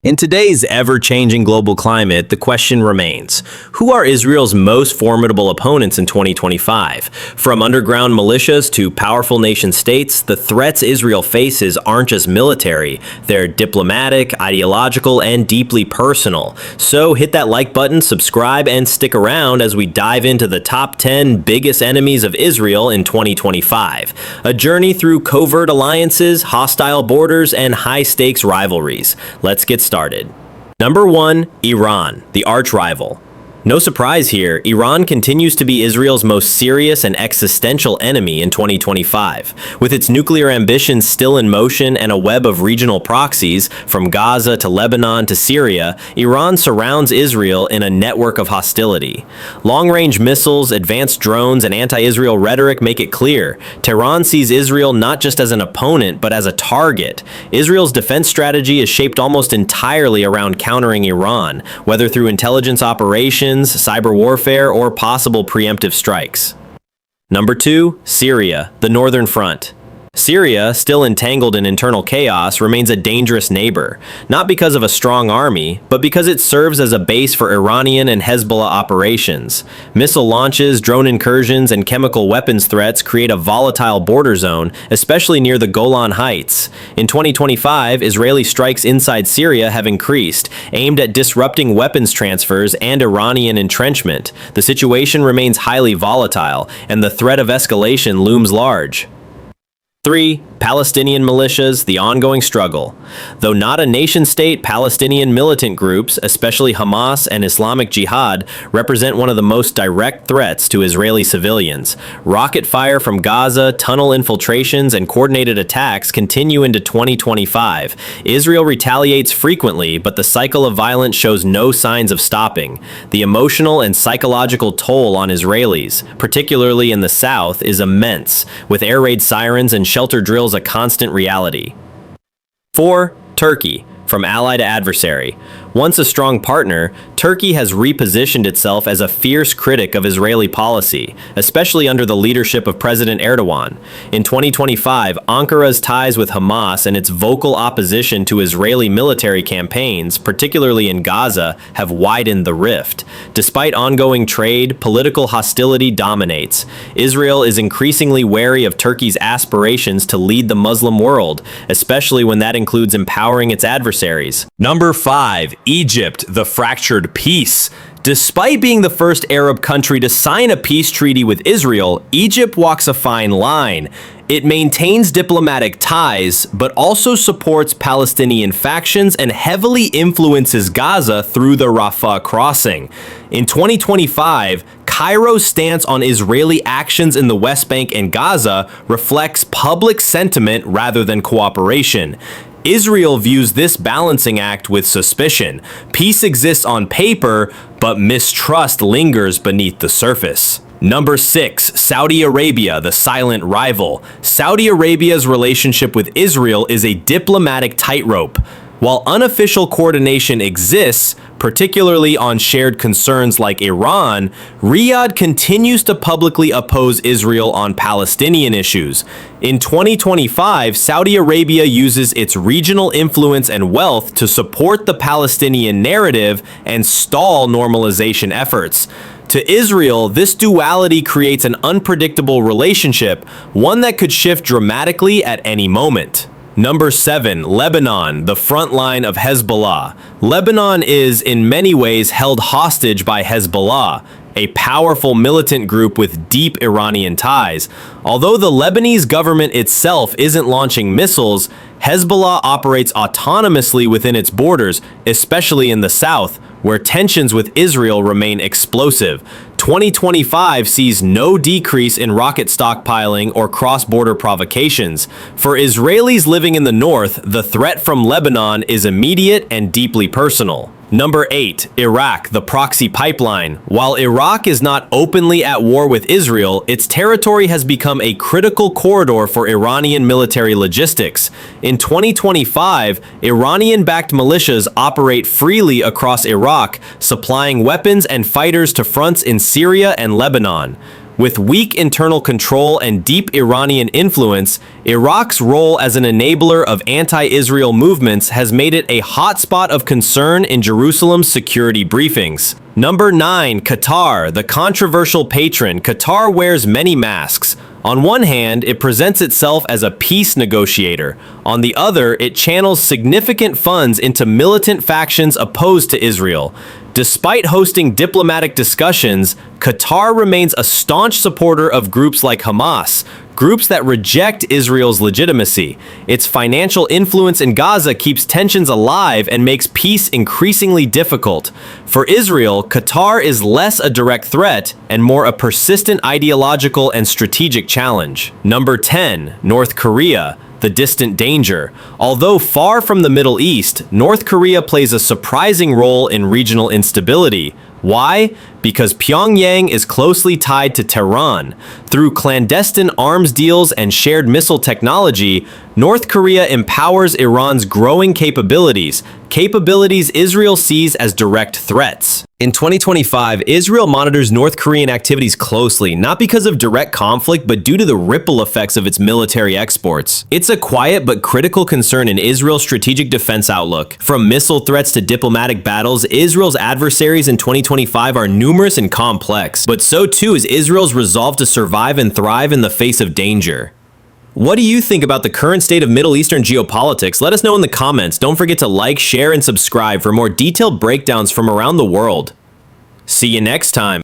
In today's ever-changing global climate, the question remains, who are Israel's most formidable opponents in 2025? From underground militias to powerful nation-states, the threats Israel faces aren't just military, they're diplomatic, ideological, and deeply personal. So hit that like button, subscribe, and stick around as we dive into the top 10 biggest enemies of Israel in 2025. A journey through covert alliances, hostile borders, and high-stakes rivalries. Let's get started. Number 1. Iran, the arch-rival. No surprise here, Iran continues to be Israel's most serious and existential enemy in 2025. With its nuclear ambitions still in motion and a web of regional proxies, from Gaza to Lebanon to Syria, Iran surrounds Israel in a network of hostility. Long-range missiles, advanced drones, and anti-Israel rhetoric make it clear. Tehran sees Israel not just as an opponent, but as a target. Israel's defense strategy is shaped almost entirely around countering Iran, whether through intelligence operations, cyber warfare, or possible preemptive strikes. Number 2. Syria, the Northern Front. Syria, still entangled in internal chaos, remains a dangerous neighbor, not because of a strong army, but because it serves as a base for Iranian and Hezbollah operations. Missile launches, drone incursions, and chemical weapons threats create a volatile border zone, especially near the Golan Heights. In 2025, Israeli strikes inside Syria have increased, aimed at disrupting weapons transfers and Iranian entrenchment. The situation remains highly volatile, and the threat of escalation looms large. 3. Palestinian militias, the ongoing struggle. Though not a nation-state, Palestinian militant groups, especially Hamas and Islamic Jihad, represent one of the most direct threats to Israeli civilians. Rocket fire from Gaza, tunnel infiltrations, and coordinated attacks continue into 2025. Israel retaliates frequently, but the cycle of violence shows no signs of stopping. The emotional and psychological toll on Israelis, particularly in the south, is immense, with air raid sirens and shelter drills a constant reality. 4. Turkey, from ally to adversary. Once a strong partner, Turkey has repositioned itself as a fierce critic of Israeli policy, especially under the leadership of President Erdogan. In 2025, Ankara's ties with Hamas and its vocal opposition to Israeli military campaigns, particularly in Gaza, have widened the rift. Despite ongoing trade, political hostility dominates. Israel is increasingly wary of Turkey's aspirations to lead the Muslim world, especially when that includes empowering its adversaries. Number 5. Egypt, the fractured peace. Despite being the first Arab country to sign a peace treaty with Israel, Egypt walks a fine line. It maintains diplomatic ties, but also supports Palestinian factions and heavily influences Gaza through the Rafah crossing. In 2025, Cairo's stance on Israeli actions in the West Bank and Gaza reflects public sentiment rather than cooperation. Israel views this balancing act with suspicion. Peace exists on paper, but mistrust lingers beneath the surface. Number 6. Saudi Arabia, the silent rival. Saudi Arabia's relationship with Israel is a diplomatic tightrope. While unofficial coordination exists, particularly on shared concerns like Iran, Riyadh continues to publicly oppose Israel on Palestinian issues. In 2025, Saudi Arabia uses its regional influence and wealth to support the Palestinian narrative and stall normalization efforts. To Israel, this duality creates an unpredictable relationship, one that could shift dramatically at any moment. Number 7. Lebanon, the front line of Hezbollah. Lebanon is, in many ways, held hostage by Hezbollah, a powerful militant group with deep Iranian ties. Although the Lebanese government itself isn't launching missiles, Hezbollah operates autonomously within its borders, especially in the south, where tensions with Israel remain explosive. 2025 sees no decrease in rocket stockpiling or cross-border provocations. For Israelis living in the north, the threat from Lebanon is immediate and deeply personal. Number 8. Iraq, the proxy pipeline. While Iraq is not openly at war with Israel, its territory has become a critical corridor for Iranian military logistics. In 2025, Iranian-backed militias operate freely across Iraq, supplying weapons and fighters to fronts in Syria and Lebanon. With weak internal control and deep Iranian influence, Iraq's role as an enabler of anti-Israel movements has made it a hotspot of concern in Jerusalem's security briefings. Number 9. Qatar, the controversial patron. Qatar wears many masks. On one hand, it presents itself as a peace negotiator. On the other, it channels significant funds into militant factions opposed to Israel. Despite hosting diplomatic discussions, Qatar remains a staunch supporter of groups like Hamas, groups that reject Israel's legitimacy. Its financial influence in Gaza keeps tensions alive and makes peace increasingly difficult. For Israel, Qatar is less a direct threat and more a persistent ideological and strategic challenge. Number 10. North Korea, the distant danger. Although far from the Middle East, North Korea plays a surprising role in regional instability. Why? Because Pyongyang is closely tied to Tehran. Through clandestine arms deals and shared missile technology, North Korea empowers Iran's growing capabilities Israel sees as direct threats. In 2025, Israel monitors North Korean activities closely, not because of direct conflict, but due to the ripple effects of its military exports. It's a quiet but critical concern in Israel's strategic defense outlook. From missile threats to diplomatic battles, Israel's adversaries in 2025 are numerous and complex, but so too is Israel's resolve to survive and thrive in the face of danger. What do you think about the current state of Middle Eastern geopolitics? Let us know in the comments. Don't forget to like, share, and subscribe for more detailed breakdowns from around the world. See you next time.